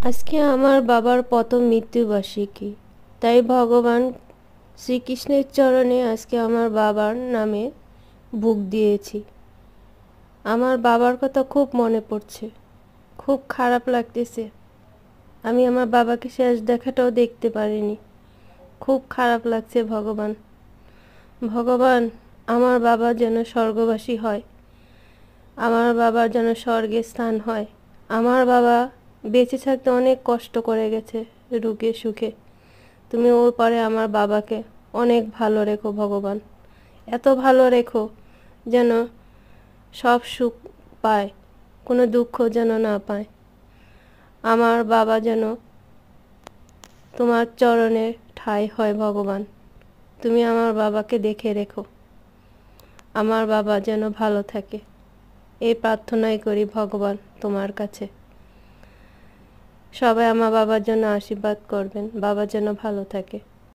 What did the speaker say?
আজকে আমার বাবার প্রথম মৃত্যুবার্ষিকী, তাই ভগবান শ্রীকৃষ্ণের চরণে আজকে আমার বাবার নামে ভোগ দিয়েছি। আমার বাবার কথা খুব মনে পড়ছে, খুব খারাপ লাগতেছে। আমি আমার বাবাকে শেষ দেখাটাও দেখতে পারিনি, খুব খারাপ লাগছে। ভগবান, ভগবান, আমার বাবা যেন স্বর্গবাসী হয়, আমার বাবার যেন স্বর্গে স্থান হয়। আমার বাবা বেঁচে থাকতে অনেক কষ্ট করে গেছে, রোগে সুখে। তুমি ওর পরে আমার বাবাকে অনেক ভালো রেখো ভগবান, এত ভালো রেখো যেন সব সুখ পায়, কোনো দুঃখ যেন না পায়। আমার বাবা যেন তোমার চরণে ঠাঁই হয় ভগবান। তুমি আমার বাবাকে দেখে রেখো, আমার বাবা যেন ভালো থাকে, এই প্রার্থনাই করি ভগবান তোমার কাছে। সবাই আমার বাবার জন্য আশীর্বাদ করবেন, বাবা যেন ভালো থাকে।